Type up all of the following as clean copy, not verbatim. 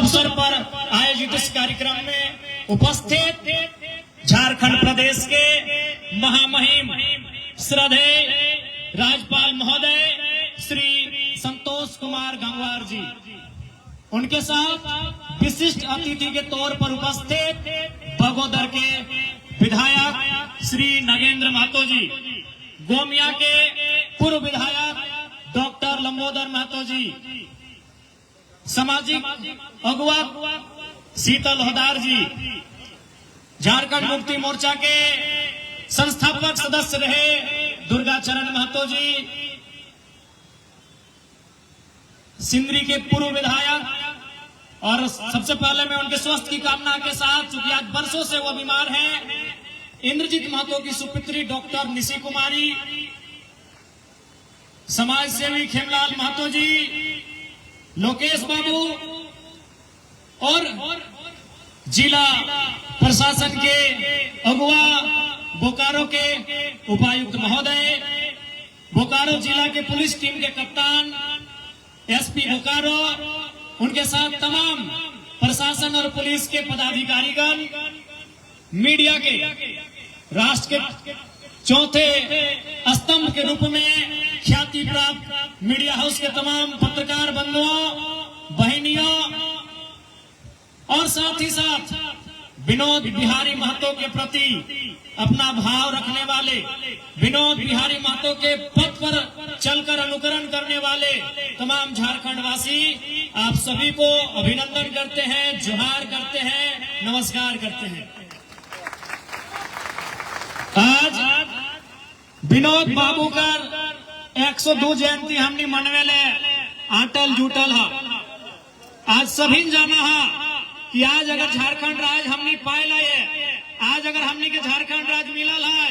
अवसर पर आयोजित इस कार्यक्रम में उपस्थित झारखंड प्रदेश के महामहिम श्रद्धेय राज्यपाल महोदय श्री संतोष कुमार गंगवार जी, उनके साथ विशिष्ट अतिथि के तौर पर उपस्थित बगोदर के विधायक श्री नगेंद्र महतो जी, गोमिया के पूर्व विधायक डॉक्टर लंबोदर महतो जी, सामाजिक अगुवा शीतल होदार जी, झारखंड मुक्ति मोर्चा के संस्थापक सदस्य रहे दुर्गा चरण महतो जी, सिंदरी के पूर्व विधायक, और सबसे पहले मैं उनके स्वास्थ्य की कामना के साथ, चूंकि आज वर्षों से वो बीमार हैं, इंद्रजीत महतो की सुपुत्री डॉक्टर निशी कुमारी, समाज सेवी खेमलाल महतो जी, लोकेश बाबू और जिला प्रशासन के अगुवा बोकारो के उपायुक्त महोदय, बोकारो जिला के पुलिस टीम के कप्तान एसपी बोकारो, उनके साथ तमाम प्रशासन और पुलिस के पदाधिकारीगण, मीडिया के राष्ट्र के चौथे स्तंभ के रूप में ख्याति प्राप्त मीडिया हाउस के तमाम पत्रकार बंधुओं, बहनियों, और साथ ही साथ विनोद बिहारी महतो के प्रति अपना भाव रखने वाले, विनोद बिहारी महतो के पथ पर चलकर अनुकरण करने वाले तमाम झारखंड वासी, आप सभी को अभिनंदन करते हैं, जोहार करते हैं, नमस्कार करते हैं। आज विनोद बाबू कर 102 जयंती हमने मनवेले आटल जुटल है। आज सभी जाना है कि आज अगर झारखंड राज्य हमने पायल है, आज अगर हमने के झारखंड राज्य मिलल है,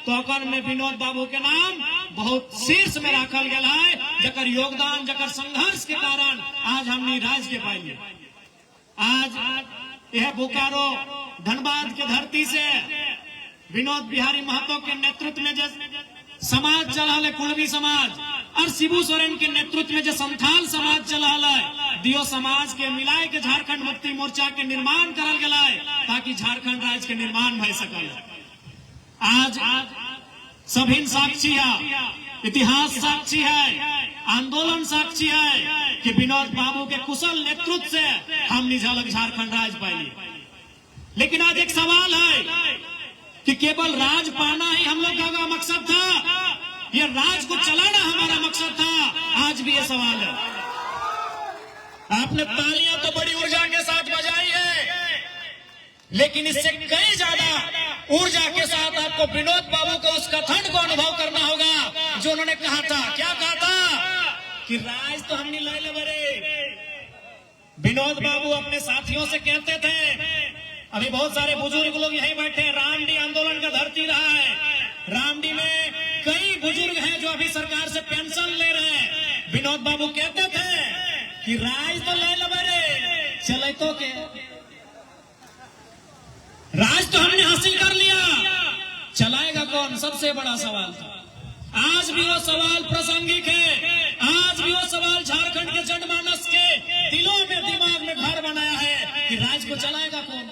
तो अकर में विनोद बाबू के नाम बहुत शीर्ष में रखल गया है, जकर योगदान, जकर संघर्ष के कारण आज हमने राज्य के पाइल। आज यह बोकारो धनबाद के धरती से विनोद बिहारी महतो के नेतृत्व में जो समाज चला है, कुड़वी समाज, और शिबू सोरेन के नेतृत्व में जो संथाल समाज चला है, दियो समाज के मिलाए के झारखंड मुक्ति मोर्चा के निर्माण करल गया है, ताकि झारखंड राज्य के निर्माण भय सकल। आज सभी साक्षी है, इतिहास साक्षी है, आंदोलन साक्षी है कि विनोद बाबू के कुशल नेतृत्व से हमने झलक झारखंड राज्य पाई। लेकिन आज एक सवाल है कि केवल राज पाना ही हम लोग का मकसद था, ये राज को चलाना हमारा मकसद था? आज भी ये सवाल है। आपने तालियां तो बड़ी ऊर्जा के साथ बजाई है, लेकिन इससे कई ज्यादा ऊर्जा के साथ आपको विनोद बाबू को उस कथन को अनुभव करना होगा जो उन्होंने कहा था। क्या कहा था? कि राज तो हमने ले ले बरे। विनोद बाबू अपने साथियों से कहते थे, अभी बहुत सारे बुजुर्ग लोग यहीं बैठे हैं, रामडी आंदोलन का धरती रहा है, रामडी में कई बुजुर्ग हैं जो अभी सरकार से पेंशन ले रहे हैं। विनोद बाबू कहते थे कि राज तो ले लो बरे, चले तो के राज तो हमने हासिल कर लिया, चलाएगा कौन? सबसे बड़ा सवाल था। आज भी वो सवाल प्रासंगिक है, आज भी वो सवाल झारखंड के जनमानस के दिलों में, दिमाग में घर बनाया है कि राज को चलाएगा कौन।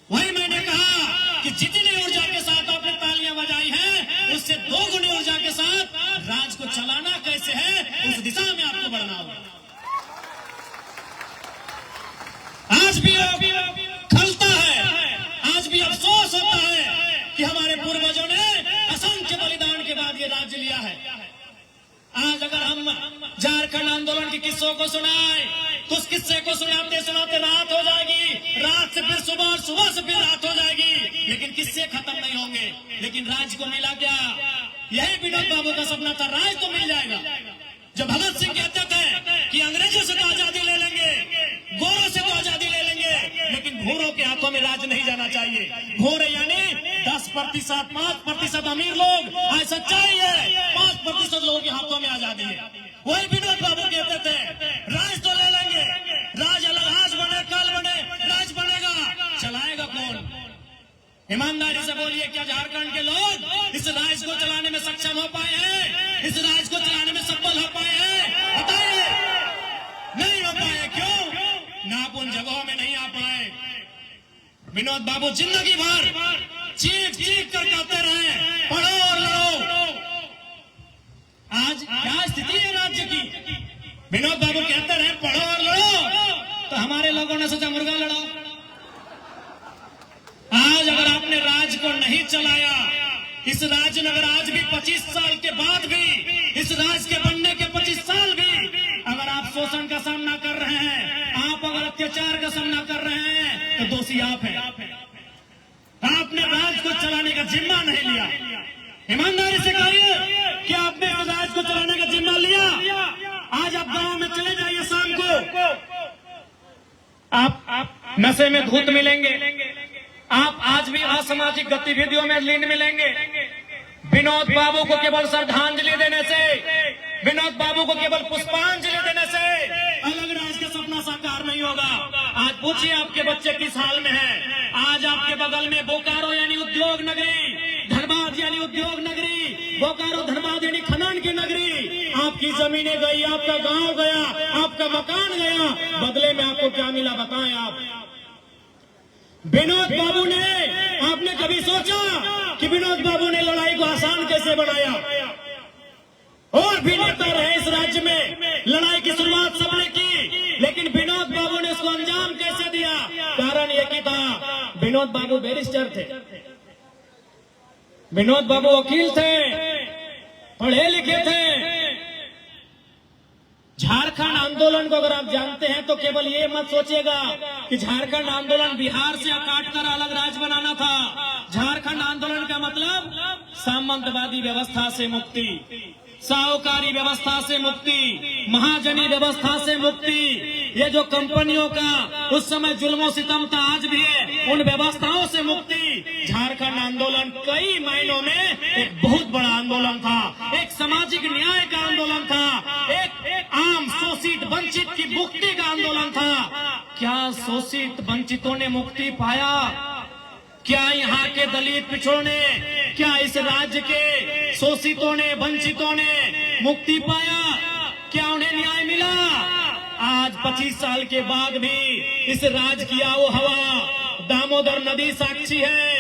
वही मैंने कहा कि जितनी ऊर्जा के साथ आपने तालियां बजाई है, उससे 2 गुनी ऊर्जा के साथ राज को चलाना कैसे है, उस दिशा में आपको बढ़ना होगा। आज भी खलता है, आज भी अफसोस होता है कि हमारे पूर्वजों ने असंख्य बलिदान के बाद ये राज्य लिया है। आज अगर हम झारखंड आंदोलन के किस्सों को सुनाए, तो उस किस्से को सुनाते सुनाते रात हो जाएगी, रात से फिर सुबह और सुबह से फिर रात हो जाएगी, लेकिन किस्से खत्म नहीं होंगे। लेकिन राज को मिला क्या? यही विनोद बाबू का सपना था, राज तो मिल जाएगा। जब भगत सिंह कहते थे कि अंग्रेजों से तो आजादी ले लेंगे, गोरों से तो आजादी ले लेंगे, लेकिन भूरों के हाथों में राज नहीं जाना चाहिए। भूरे यानी 10%, 5% अमीर लोग, आज सच्चाई है 5% लोगों के हाथों में आजादी है। वही विनोद बाबू कहते थे, राज तो ले लेंगे, राज अलग आज बने कल बने, राज बनेगा, चलाएगा कौन? ईमानदारी से बोलिए, क्या झारखंड के लोग इस राज्य को चलाने में सक्षम हो पाए हैं? इस राज्य को चलाने में सफल हो पाए हैं? बताइए। नहीं हो पाए। क्यों ना आप उन जगहों में नहीं आ पाए। विनोद बाबू जिंदगी भर चीख चीख कर कहते रहे, पढ़ो और लड़ो। आज क्या स्थिति है राज्य की? विनोद बाबू कहते रहे, पढ़ो और लड़ो, तो हमारे लोगों ने सोचा मुर्गा लड़ो। आज अगर आपने राज को नहीं चलाया, इस राज्य में अगर आज भी 25 साल के बाद भी, इस राज्य के बनने के 25 साल भी अगर आप शोषण का सामना कर रहे हैं, आप अगर अत्याचार का सामना कर रहे हैं, तो दोषी आप हैं। आपने राज्य को चलाने का जिम्मा नहीं लिया। ईमानदारी से कहिए कि आपने राज्य को चलाने का जिम्मा लिया। आज आप गांव में चले जाइए, शाम को आप नशे में धूत मिलेंगे, आप आज भी असामाजिक गतिविधियों में लीन मिलेंगे। विनोद बाबू को केवल श्रद्धांजलि देने से, विनोद बाबू को केवल पुष्पांजलि देने से अलग राज्य का सपना साकार नहीं होगा। आज पूछिए आपके बच्चे किस हाल में हैं। आज आपके बगल में बोकारो यानी उद्योग नगरी, धनबाद यानी उद्योग नगरी, बोकारो धनबाद यानी खनन की नगरी, आपकी जमीनें गई, आपका गांव गया, आपका मकान गया, बदले में आपको क्या मिला बताएं आप। विनोद बाबू ने, आपने कभी सोचा कि विनोद बाबू ने लड़ाई को आसान कैसे बनाया? और भी नेता रहे इस राज्य में, लड़ाई की शुरुआत सबने की, लेकिन विनोद बाबू ने इसको अंजाम कैसे दिया? कारण ये कि था, विनोद बाबू बैरिस्टर थे, विनोद बाबू वकील थे, पढ़े लिखे थे। झारखंड आंदोलन को अगर आप जानते हैं तो केवल ये मत सोचिएगा कि झारखंड आंदोलन बिहार से काटकर अलग राज्य बनाना था। झारखंड आंदोलन का मतलब सामंतवादी व्यवस्था से मुक्ति, साहूकारी व्यवस्था से मुक्ति, महाजनी व्यवस्था से मुक्ति, ये जो कंपनियों का उस समय जुल्मों सितम था आज भी है, उन व्यवस्थाओं से मुक्ति। झारखंड आंदोलन कई मायनों में एक बहुत बड़ा आंदोलन था, एक सामाजिक न्याय का आंदोलन था, एक आम शोषित वंचित की मुक्ति का आंदोलन था। क्या शोषित वंचितों ने मुक्ति पाया? क्या यहाँ के दलित पिछड़ों ने, क्या इस राज्य के शोषितों ने, वंचितों ने मुक्ति पाया? क्या उन्हें न्याय मिला? आज 25 साल के बाद भी इस राज्य की आओ हवा, दामोदर नदी साक्षी है,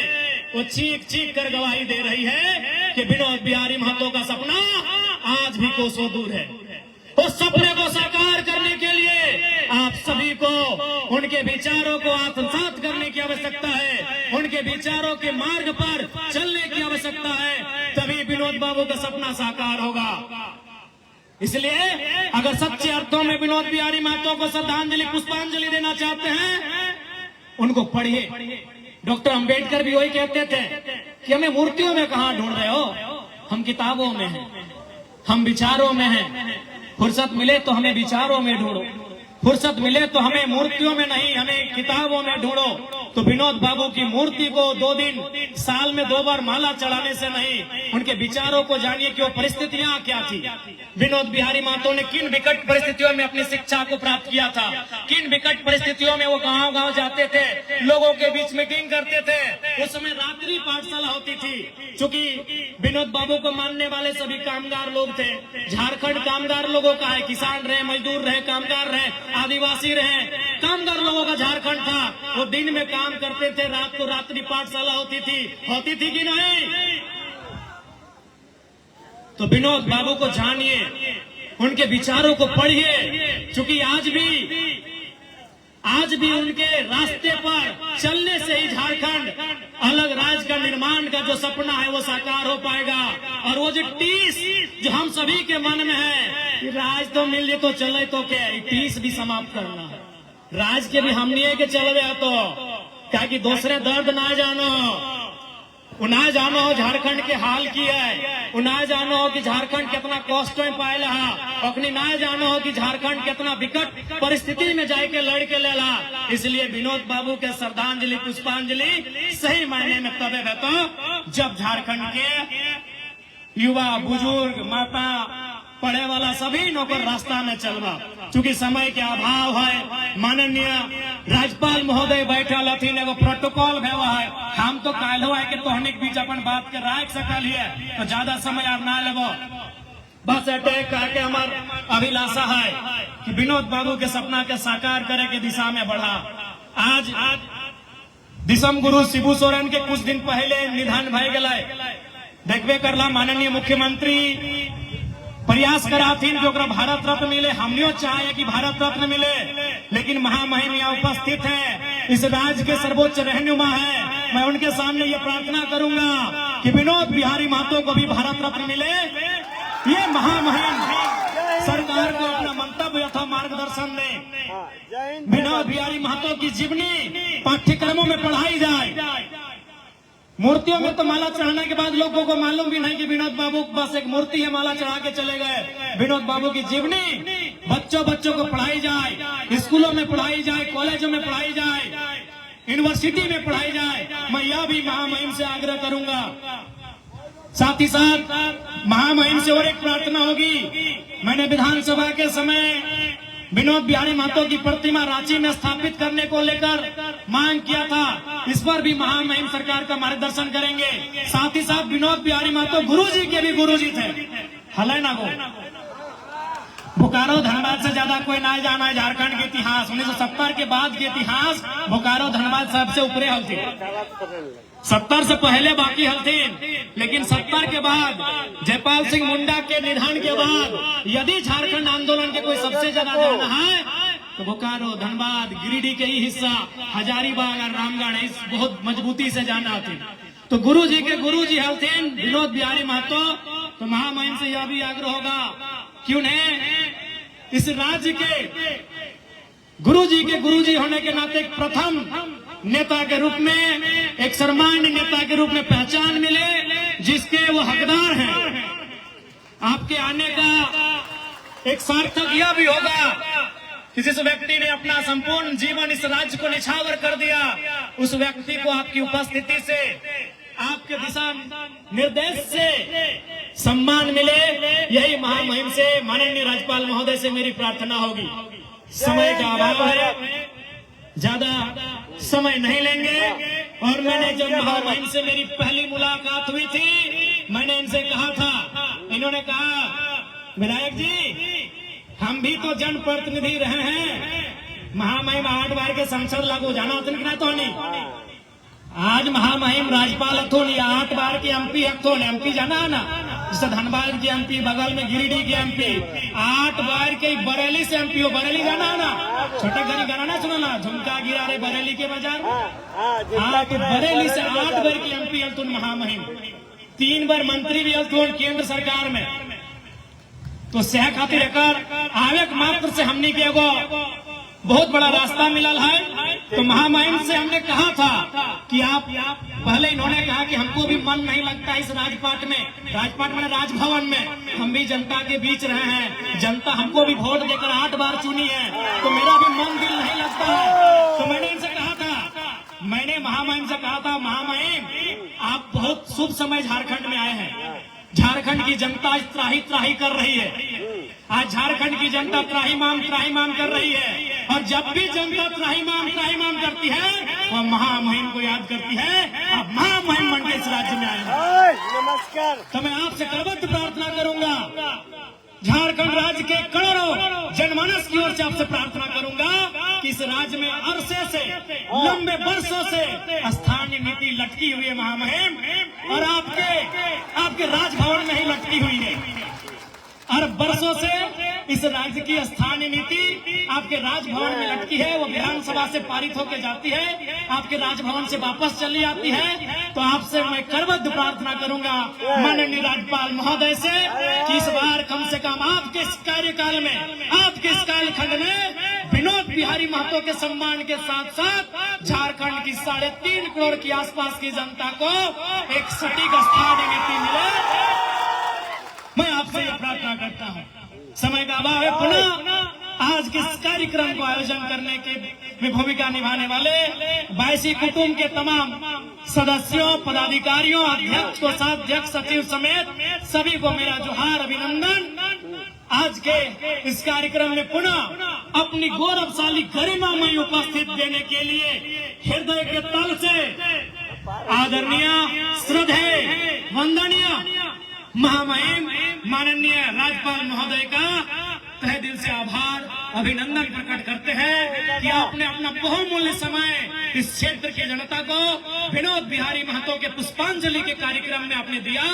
वो चीख चीख कर गवाही दे रही है कि विनोद बिहारी महतो का सपना आज भी कोसों दूर है। उस सपने को साकार करने के लिए आप सभी को उनके विचारों को आत्मसात करने की आवश्यकता है, उनके विचारों के मार्ग पर चलने की आवश्यकता है, तभी विनोद बाबू का सपना साकार होगा। इसलिए अगर सच्चे अर्थों में विनोद बिहारी महतो को श्रद्धांजलि, पुष्पांजलि देना चाहते हैं, उनको पढ़िए। डॉक्टर अंबेडकर भी वही कहते थे कि हमें मूर्तियों में कहाँ ढूंढ रहे हो, हम किताबों में हैं, हम विचारों में हैं। फुर्सत मिले तो हमें विचारों में ढूंढो, फुर्सत मिले तो हमें मूर्तियों में नहीं, हमें किताबों में ढूंढो। तो विनोद बाबू की मूर्ति को 2 दिन साल में 2 बार माला चढ़ाने से नहीं, उनके विचारों को जानिए कि वो परिस्थितियां क्या थी। विनोद बिहारी महतो ने किन विकट परिस्थितियों में अपनी शिक्षा को प्राप्त किया था, किन विकट परिस्थितियों में वो गांव गांव जाते थे, लोगों के बीच मीटिंग करते थे। उस समय रात्रि पाठशाला होती थी, क्योंकि विनोद बाबू को मानने वाले सभी कामगार लोग थे। झारखंड कामगार लोगों का है, किसान रहे, मजदूर रहे, कामगार रहे, आदिवासी रहे, कामगार लोगों का झारखंड था। वो दिन में काम करते थे, रात को रात्रि पाठशाला होती थी कि नहीं? तो विनोद बाबू को जानिए, उनके विचारों को पढ़िए, क्योंकि आज भी उनके रास्ते पर चलने से ही झारखंड अलग राज्य का निर्माण का जो सपना है वो साकार हो पाएगा। और वो जो टीस जो हम सभी के मन में है, राज तो मिल जाए तो चले तो क्या, टीस भी समाप्त करना है। राज के भी हम नहीं है कि चल गया तो क्या कि दूसरे दर्द ना जानो, उना जानो झारखंड के हाल की है, उना जानो कि झारखंड कितना कष्ट में पाएला, अखनी ना जानो कि झारखंड कितना विकट परिस्थिति में जाके लड़ के लेला। इसलिए विनोद बाबू के श्रद्धांजलि, पुष्पांजलि सही मायने में तबे रहता जब झारखंड के युवा, बुजुर्ग, माता, पढ़े वाला सभी नौकर रास्ता में चलवा। चूंकि समय के अभाव है, माननीय राज्यपाल महोदय बैठल हथिन, एगो प्रोटोकॉल भेवा है, हम तो काल्हो है कि तोहनिक बीच अपन बात के राख सकल है, तो ज्यादा समय आप ना लेबो। बस अटैक करके हमार अभिलाषा है कि विनोद बाबू के सपना के साकार करे के दिशा में बढ़ा। आज दिसम गुरु शिबू सोरेन के कुछ दिन पहले निधन भय गए। देखबे करला माननीय मुख्यमंत्री प्रयास कराथीन कि ओकरा भारत रत्न मिले। हमनियो चाहे कि भारत रत्न मिले, लेकिन महामहिम यहाँ उपस्थित है, इस राज्य के सर्वोच्च रहनुमा है। मैं उनके सामने ये प्रार्थना करूंगा कि विनोद बिहारी महतो को भी भारत रत्न मिले। ये महामहिम सरकार को अपना मंतव्य अथवा मार्गदर्शन दे। विनोद बिहारी महतो की जीवनी पाठ्यक्रमों में पढ़ाई जाए। मूर्तियों में तो माला चढ़ाने के बाद लोगों को मालूम भी नहीं कि विनोद बाबू बस एक मूर्ति है, माला चढ़ा के चले गए। विनोद बाबू की जीवनी बच्चों को पढ़ाई जाए, स्कूलों में पढ़ाई जाए, कॉलेजों में पढ़ाई जाए, यूनिवर्सिटी में पढ़ाई जाए। मैं यह भी महामहिम से आग्रह करूंगा। साथ ही साथ महामहिम से और एक प्रार्थना होगी। मैंने विधानसभा के समय विनोद बिहारी महतो की प्रतिमा रांची में स्थापित करने को लेकर मांग किया था। इस पर भी महामहिम सरकार का मार्गदर्शन करेंगे। साथ ही साथ विनोद बिहारी महतो गुरुजी के भी गुरुजी थे। हले ना गो बोकारो धनबाद से ज्यादा कोई ना जाना है। झारखंड के इतिहास 1970 के बाद के इतिहास बोकारो धनबाद सबसे ऊपरे हलती। 70 से पहले बाकी हलथीन, लेकिन 70 के बाद जयपाल सिंह मुंडा के निधन के बाद यदि झारखंड आंदोलन के कोई सबसे ज्यादा जाना है तो बोकारो, धनबाद, गिरिडीह के ही हिस्सा, हजारीबाग और रामगढ़ इस बहुत मजबूती से जाना थी। तो गुरु जी के गुरु जी हलथीन विनोद बिहारी महतो। तो महामहिम से यह भी आग्रह होगा कि उन्हें इस राज्य के गुरु जी के गुरु जी होने के नाते प्रथम नेता के रूप में, एक सर्वमान्य नेता के रूप में पहचान मिले, जिसके वो हकदार हैं। आपके आने का एक सार्थक यह भी होगा कि जिस व्यक्ति ने अपना संपूर्ण जीवन इस राज्य को निछावर कर दिया, उस व्यक्ति को आपकी उपस्थिति से, आपके दिशा निर्देश से सम्मान मिले। यही महामहिम से, माननीय राज्यपाल महोदय से मेरी प्रार्थना होगी। समय का अभाव है, ज्यादा समय नहीं लेंगे। और मैंने जब महामहिम से मेरी पहली मुलाकात हुई थी, मैंने इनसे कहा था, इन्होंने कहा विधायक जी हम भी तो जनप्रतिनिधि रहे हैं। महामहिम 8 बार के संसद लागू जाना होते कि ना तो नहीं। आज महामहिम राज्यपाल अथोन या 8 बार के एमपी अथोन, एमपी जाना है ना, जैसे धनबाद के एमपी, बगल में गिरिडीह के एमपी, 8 बार के बरेली से एमपी हो। बरेली जाना है ना, छोटा घरी गाना ना सुना ना, झुमका गिरा रहे बरेली के बाजार। हाँ, तो बरेली से 8 बार के एमपी अथोन महामहिम, 3 बार मंत्री भी अथोन केंद्र सरकार में। तो सह खातिर आवे मात्र से हमने के एगो बहुत बड़ा रास्ता मिलल है। तो महामहिम से हमने कहा था कि आप पहले इन्होंने कहा कि हमको भी मन नहीं लगता इस राजपाट में, राजपाट में राजभवन में, हम भी जनता के बीच रहे हैं, जनता हमको भी वोट देकर 8 बार चुनी है, तो मेरा भी मन दिल नहीं लगता है। तो मैंने इनसे कहा था, मैंने महामहिम से कहा था, महामहिम आप बहुत शुभ समय झारखंड में आए हैं। झारखंड की जनता त्राही त्राही कर रही है। आज झारखंड की जनता त्राहीमाम कर रही है, और जब भी जनता त्राहीमाम करती है वह महामहिम को याद करती है। अब महामहिम बन के इस राज्य में आए हैं। नमस्कार। तो मैं आपसे करबद्ध प्रार्थना करूंगा, झारखंड राज्य के करोड़ों जनमानस की ओर से आपसे प्रार्थना करूंगा कि इस राज्य में अरसे से, लंबे वर्षों से स्थानीय नीति लटकी हुई है महामहिम, और आपके राजभवन में ही लटकी हुई है। और बरसों से इस राज्य की स्थानीय नीति आपके राजभवन में लटकी है। वो विधानसभा से पारित होकर जाती है, आपके राजभवन से वापस चली आती है। तो आपसे मैं करबद्ध प्रार्थना करूंगा माननीय राज्यपाल महोदय से कि इस बार कम से कम आपके इस कार्यकाल में, आपके इस कालखंड में विनोद बिहारी महतो के सम्मान के साथ साथ झारखंड की 3.5 करोड़ की आसपास की जनता को एक सटीक स्थानीय नीति मिले। मैं आपसे यह प्रार्थना करता हूँ। समय का अभाव है, पुनः आज के इस कार्यक्रम को आयोजन करने में भूमिका निभाने वाले बायसी कुटुंब के तमाम सदस्यों, पदाधिकारियों, अध्यक्ष, कोषाध्यक्ष, सचिव समेत सभी को मेरा जोहार, अभिनंदन। आज के इस कार्यक्रम में पुनः अपनी गौरवशाली गरिमामय उपस्थित देने के लिए हृदय के तल से आदरणीय, श्रद्धेय, वंदनीय महामहिम माननीय राज्यपाल महोदय का तहे दिल से आभार अभिनंदन प्रकट करते हैं कि आपने अपना बहुमूल्य समय इस क्षेत्र की जनता को विनोद बिहारी महतो के पुष्पांजलि के कार्यक्रम में आपने दिया।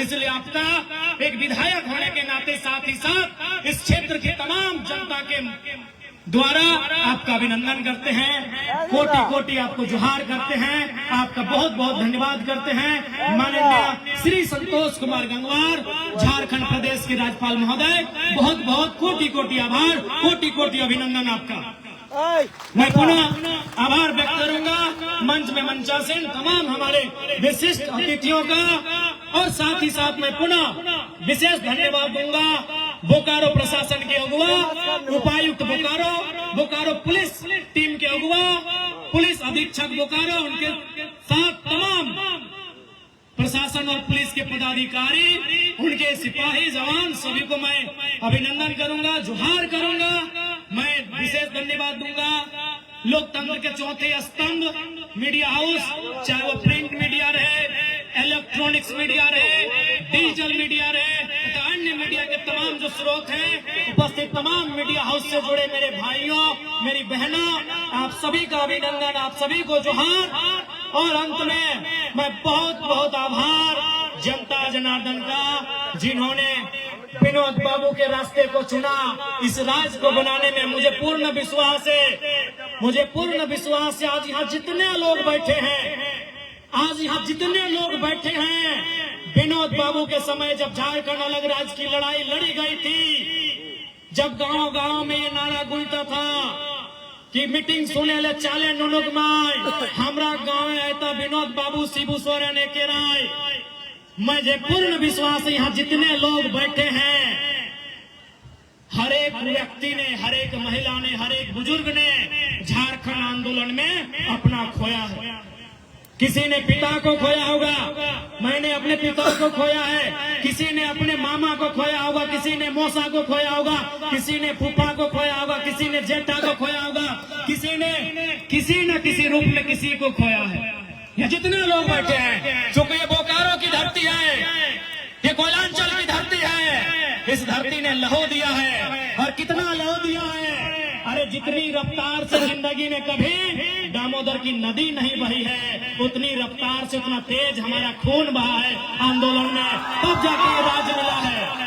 इसलिए आपका एक विधायक होने के नाते साथ ही साथ इस क्षेत्र की तमाम जनता के द्वारा आपका अभिनंदन करते हैं, कोटि कोटि आपको जोहार करते हैं, आपका बहुत बहुत धन्यवाद करते हैं। माननीय श्री संतोष कुमार गंगवार झारखंड प्रदेश के राज्यपाल महोदय, बहुत बहुत कोटि कोटि आभार, कोटि कोटि अभिनंदन आपका। मैं पुनः आभार व्यक्त करूंगा मंच में मंचासीन तमाम हमारे विशिष्ट अतिथियों का, और साथ ही साथ मैं पुनः विशेष धन्यवाद दूंगा बोकारो प्रशासन के अगुआ, उपायुक्त बोकारो, बोकारो पुलिस टीम के अगुआ, पुलिस अधीक्षक बोकारो, उनके साथ तमाम प्रशासन और पुलिस के पदाधिकारी, उनके सिपाही जवान सभी को मैं अभिनंदन करूंगा, जोहार करूंगा। मैं विशेष धन्यवाद दूंगा लोकतंत्र के चौथे स्तंभ मीडिया हाउस, चाहे वो प्रिंट मीडिया रहे, इलेक्ट्रॉनिक्स मीडिया रहे, डिजिटल मीडिया रहे, अन्य मीडिया के तमाम जो स्रोत हैं, उपस्थित तमाम मीडिया हाउस से जुड़े मेरे भाइयों, मेरी बहनों, आप सभी का अभिनंदन, आप सभी को जोहार। और अंत में मैं बहुत बहुत आभार जनता जनार्दन का, जिन्होंने विनोद बाबू के रास्ते को चुना। इस राज्य को बनाने में मुझे पूर्ण विश्वास है, मुझे पूर्ण विश्वास है। आज यहाँ जितने लोग बैठे हैं, आज यहाँ जितने लोग बैठे हैं, विनोद बाबू के समय जब झारखंड अलग राज्य की लड़ाई लड़ी गई थी, जब गांव गांव में ये नारा गूंजता था कि मीटिंग सुने ले चाले नुनुक माय, हमरा गांव में आयता विनोद बाबू शिबू सोरेन के राय। मुझे पूर्ण विश्वास है यहाँ जितने लोग बैठे हैं, हर एक व्यक्ति ने, हर एक महिला ने, हर एक बुजुर्ग ने झारखंड आंदोलन में अपना खोया है। किसी ने पिता को खोया होगा, मैंने अपने पिता को खोया है, किसी ने अपने मामा को खोया होगा, किसी ने मौसा को खोया होगा, किसी ने फूफा को खोया होगा, किसी ने जेठा को खोया होगा, किसी ने किसी न किसी रूप में किसी को खोया है। ये जितने लोग बैठे हैं, चूंकि ये बोकारो की धरती है, ये कोयलांचल की धरती है, इस धरती ने लहू दिया है। और कितना लहू दिया है, अरे जितनी रफ्तार से जिंदगी में कभी दामोदर की नदी नहीं बही है, उतनी रफ्तार से उतना तेज हमारा खून बहा है आंदोलन में, तब जाके ये राज्य मिला है।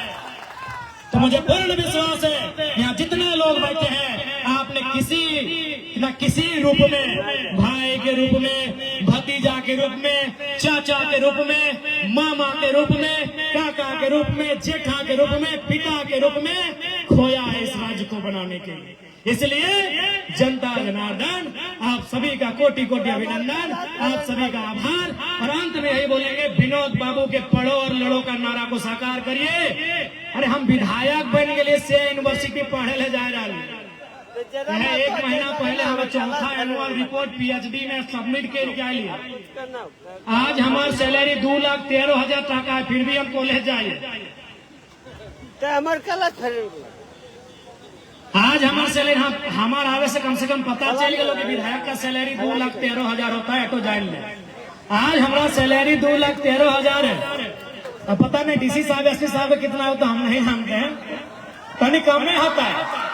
तो मुझे पूर्ण विश्वास है यहाँ जितने लोग बैठे हैं, आपने किसी न किसी रूप में, भाई के रूप में, भतीजा के रूप में, चाचा के रूप में, मामा के रूप में, काका के रूप में, जेठा के रूप में, पिता के रूप में खोया है इस राज्य को बनाने के लिए। इसलिए जनता जनार्दन, आप सभी का कोटि कोटि अभिनंदन, आप सभी का आभार। और अंत में यही बोलेंगे, विनोद बाबू के पढ़ो और लड़ो का नारा को साकार करिए। अरे हम विधायक बन के लिए से यूनिवर्सिटी पढ़े ले जा रहा है। एक महीना पहले हमारा चौथा एनुअल रिपोर्ट पीएचडी में सबमिट करके आई लिया। आज हमारी सैलरी 2,13,000 टका है, फिर भी हम कॉलेज जाइए। आज हमारा सैलरी, हमारा आवे से कम पता चल गया कि विधायक का सैलरी 2,13,000 होता है। तो जान ले, आज हमारा सैलरी 2,13,000 है। अब पता नहीं डीसी साहब एसपी साहब कितना होता हम नहीं जानते हैं, कहीं कम नहीं होता है।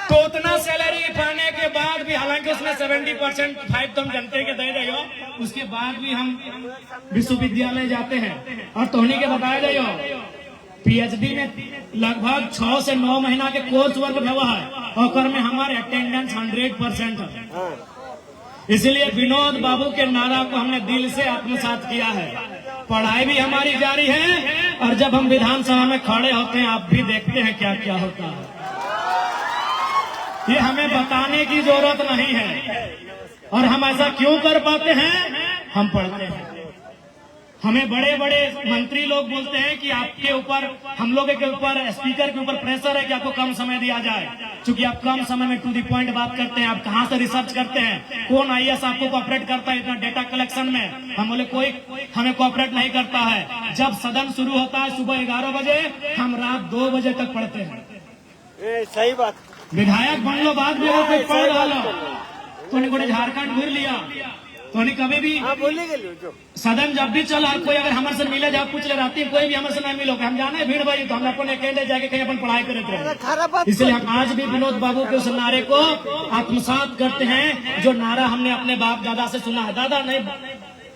तो उतना सैलरी पाने के बाद भी, हालांकि उसमें 70% 5 तुम जनते के दे रहे हो, उसके बाद भी हम विश्वविद्यालय जाते हैं और तोहनी के बताया रहे हो पीएचडी में लगभग 6 से 9 महीना के कोर्स वर्क हुआ है, और में हमारे अटेंडेंस 100% है। इसलिए विनोद बाबू के नारा को हमने दिल से आत्मसात किया है। पढ़ाई भी हमारी जारी है, और जब हम विधानसभा में खड़े होते हैं, आप भी देखते हैं क्या क्या होता है। ये हमें बताने की जरूरत नहीं है। और हम ऐसा क्यों कर पाते हैं? हम पढ़ते हैं। हमें बड़े बड़े मंत्री लोग बोलते हैं कि आपके ऊपर, हम लोगों के ऊपर, स्पीकर के ऊपर प्रेशर है कि आपको कम समय दिया जाए, क्योंकि आप कम समय में टू द पॉइंट बात करते हैं। आप कहाँ से रिसर्च करते हैं? कौन आईएएस आपको कोऑपरेट करता है इतना डेटा कलेक्शन में? हम बोले कोई हमें कोऑपरेट नहीं करता है। जब सदन शुरू होता है सुबह 11 बजे, हम रात 2 बजे तक पढ़ते हैं। सही बात। विधायक बन लो, बाद में अगर कोई पढ़ डालो तो झारखंड घूर लिया, तो कभी भी सदन जब भी चला, कोई अगर हमारे से मिले जाए पूछ ले रहती, कोई भी हमारे से नहीं मिलो, हम जाने भीड़ भाई तो हम अपन अकेले जाके कहीं अपन पढ़ाई करते रहे। इसलिए हम आज भी विनोद बाबू के उस नारे को आत्मसात करते हैं, जो नारा हमने अपने बाप दादा से सुना है। दादा नहीं,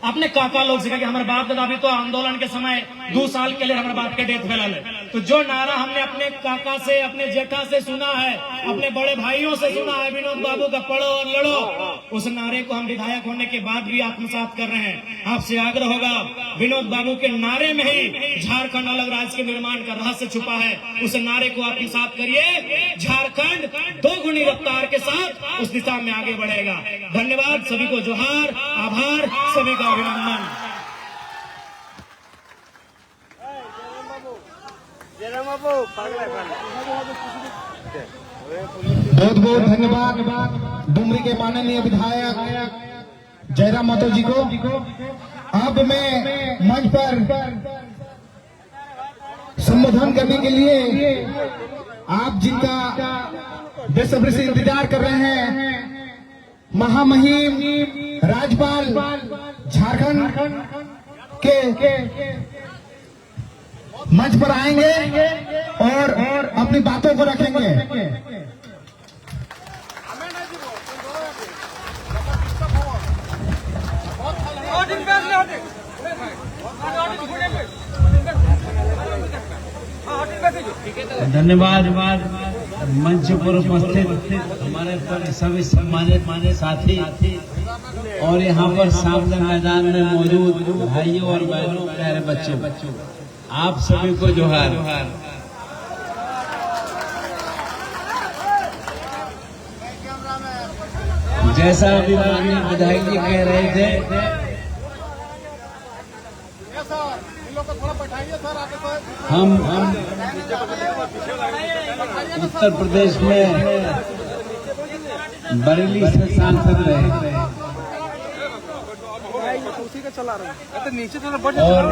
अपने काका लोग से, कि हमारे बाप दादा भी तो आंदोलन के समय 2 साल के लिए हमारे बाप के डेथ फैला है। तो जो नारा हमने अपने काका से, अपने जेठा से सुना है, अपने बड़े भाइयों से सुना है, विनोद बाबू का पढ़ो और लड़ो, उस नारे को हम विधायक होने के बाद भी आत्मसात कर रहे हैं। आपसे आग्रह होगा, विनोद बाबू के नारे में ही झारखंड अलग राज्य के निर्माण का रहस्य छुपा है। उस नारे को आत्मसात करिए, झारखंड 2 गुनी रफ्तार के साथ उस दिशा में आगे बढ़ेगा। धन्यवाद, सभी को जोहार, आभार, सभी का अभिनंदन। बहुत बहुत धन्यवाद डुमरी के माननीय विधायक जयराम महतो जी को। अब मैं मंच पर संबोधन करने के लिए आप जिनका बेसब्री से इंतजार कर रहे हैं, महामहिम राज्यपाल झारखंड के मंच पर आएंगे और अपनी बातों को रखेंगे। धन्यवाद मंच पर उपस्थित हमारे सभी सम्मानित साथी और यहाँ पर सामने मैदान में मौजूद भाइयों और बहनों, प्यारे बच्चों, आप सभी को जोहार। जैसा अभी माननीय विधायक जी कह रहे थे, हम उत्तर प्रदेश में बरेली से सांसद रहे और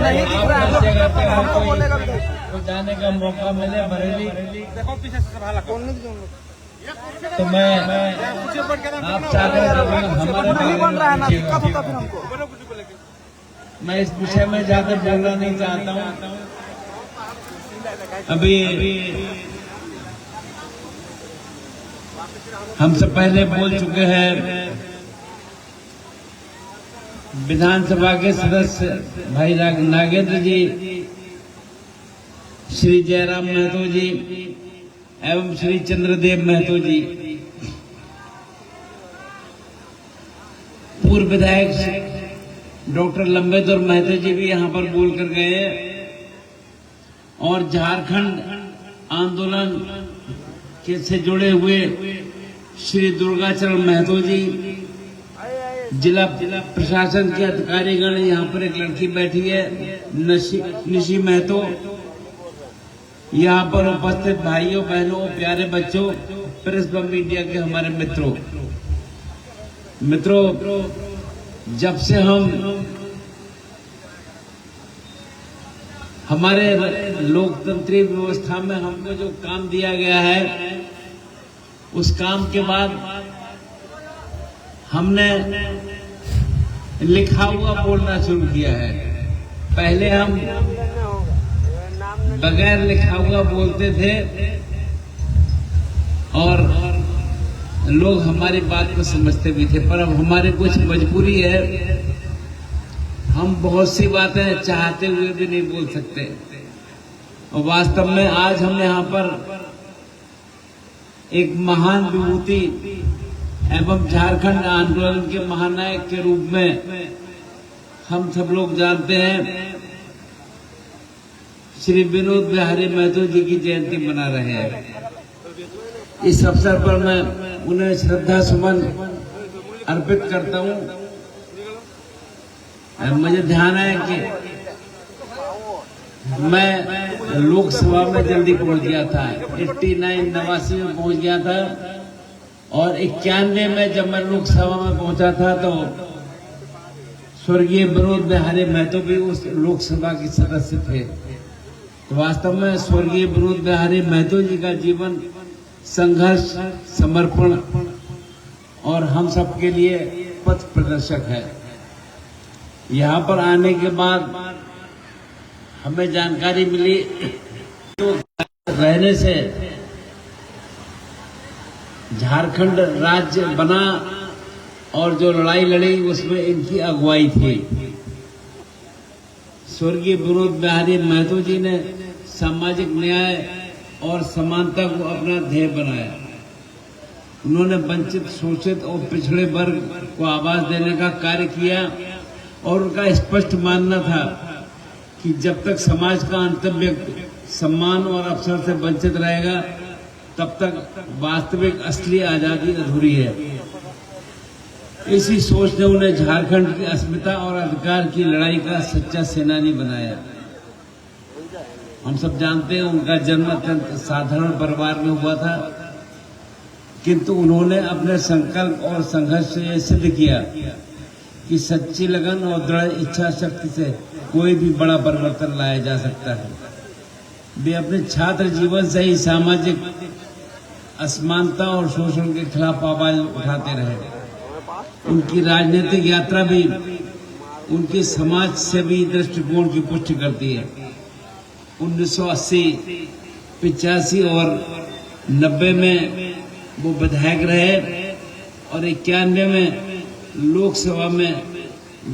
हमको जाने का मौका मिले बरेली, तो मैं आप चाहे हमारे मैं इस विषय में ज्यादा बोलना नहीं चाहता हूँ। अभी हमसे पहले बोल चुके हैं विधानसभा के सदस्य भाई नागेंद्र जी, श्री जयराम महतो जी एवं श्री चंद्रदेव महतो जी। पूर्व विधायक डॉक्टर लंबेदर महतो जी भी यहाँ पर बोल कर गए और झारखंड आंदोलन के से जुड़े हुए श्री दुर्गाचरण महतो जी, जिला प्रशासन के अधिकारीगण, यहाँ पर एक लड़की बैठी है निशी महतो, यहाँ पर उपस्थित भाइयों बहनों, प्यारे बच्चों, प्रेस व मीडिया के हमारे मित्रों, जब से हमारे लोकतंत्री व्यवस्था में हमको जो काम दिया गया है, उस काम के बाद हमने लिखा हुआ बोलना शुरू किया है। पहले हम बगैर लिखा हुआ बोलते थे और लोग हमारी बात को समझते भी थे, पर अब हमारे कुछ मजबूरी है, हम बहुत सी बातें चाहते हुए भी नहीं बोल सकते। और वास्तव में आज हम यहाँ पर एक महान विभूति एवं झारखंड आंदोलन के महानायक के रूप में हम सब लोग जानते हैं, श्री विनोद बिहारी महतो जी की जयंती मना रहे हैं। इस अवसर पर मैं उन्हें श्रद्धा सुमन अर्पित करता हूं। मुझे ध्यान है कि मैं लोकसभा में जल्दी पहुंच गया था, 89 में पहुंच गया था और 91 में जब मैं लोकसभा में पहुंचा था तो स्वर्गीय विनोद बिहारी महतो भी उस लोकसभा के सदस्य थे। तो वास्तव में स्वर्गीय विनोद बिहारी महतो जी का जीवन संघर्ष, समर्पण और हम सबके लिए पथ प्रदर्शक है। यहाँ पर आने के बाद हमें जानकारी मिली तो रहने से झारखंड राज्य बना और जो लड़ाई लड़ी उसमें इनकी अगुवाई थी। स्वर्गीय विनोद बिहारी महतो जी ने सामाजिक न्याय और समानता को अपना ध्येय बनाया। उन्होंने वंचित, शोषित और पिछड़े वर्ग को आवाज देने का कार्य किया और उनका स्पष्ट मानना था कि जब तक समाज का अंतिम व्यक्ति सम्मान और अवसर से वंचित रहेगा तब तक वास्तविक असली आजादी अधूरी है। इसी सोच ने उन्हें झारखंड की अस्मिता और अधिकार की लड़ाई का सच्चा सेनानी बनाया। हम सब जानते हैं उनका जन्म अत्यंत साधारण परिवार में हुआ था, किंतु उन्होंने अपने संकल्प और संघर्ष से यह सिद्ध किया कि सच्ची लगन और दृढ़ इच्छा शक्ति से कोई भी बड़ा परिवर्तन लाया जा सकता है। वे अपने छात्र जीवन से ही सामाजिक असमानता और शोषण के खिलाफ आवाज उठाते रहे। उनकी राजनीतिक यात्रा भी उनकी समाज सेवी दृष्टिकोण की पुष्टि करती है। 1980, 85 और 90 में वो विधायक रहे और 91 में लोकसभा में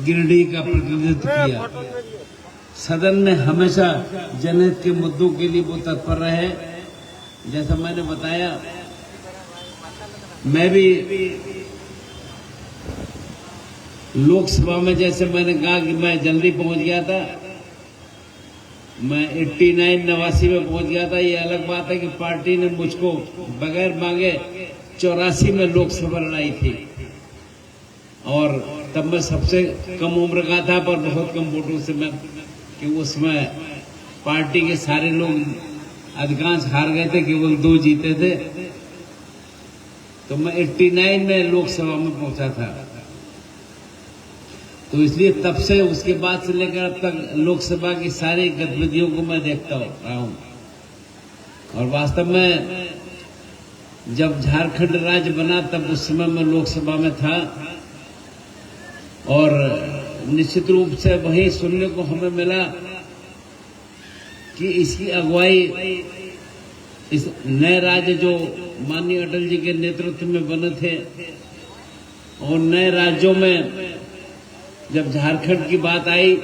गिरिडीह का प्रतिनिधित्व किया। सदन में हमेशा जनहित के मुद्दों के लिए वो तत्पर रहे। जैसा मैंने बताया, मैं भी लोकसभा में, जैसे मैंने कहा कि मैं जल्दी पहुंच गया था, मैं 89 में पहुंच गया था। ये अलग बात है कि पार्टी ने मुझको बगैर मांगे 84 में लोकसभा लड़ाई थी और तब मैं सबसे कम उम्र का था, पर बहुत कम वोटों से मैं, कि उसमें पार्टी के सारे लोग अधिकांश हार गए थे, केवल 2 जीते थे। तो मैं 89 में लोकसभा में पहुंचा था। तो इसलिए तब से, उसके बाद से लेकर अब तक लोकसभा की सारी गतिविधियों को मैं देखता रहा हूं। और वास्तव में जब झारखंड राज्य बना तब उस समय मैं लोकसभा में था और निश्चित रूप से वही सुनने को हमें मिला कि इसकी अगुवाई, इस नए राज्य जो माननीय अटल जी के नेतृत्व में बने थे, और नए राज्यों में जब झारखंड की बात आई,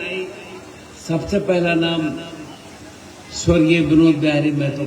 सबसे पहला नाम स्वर्गीय विनोद बिहारी महतो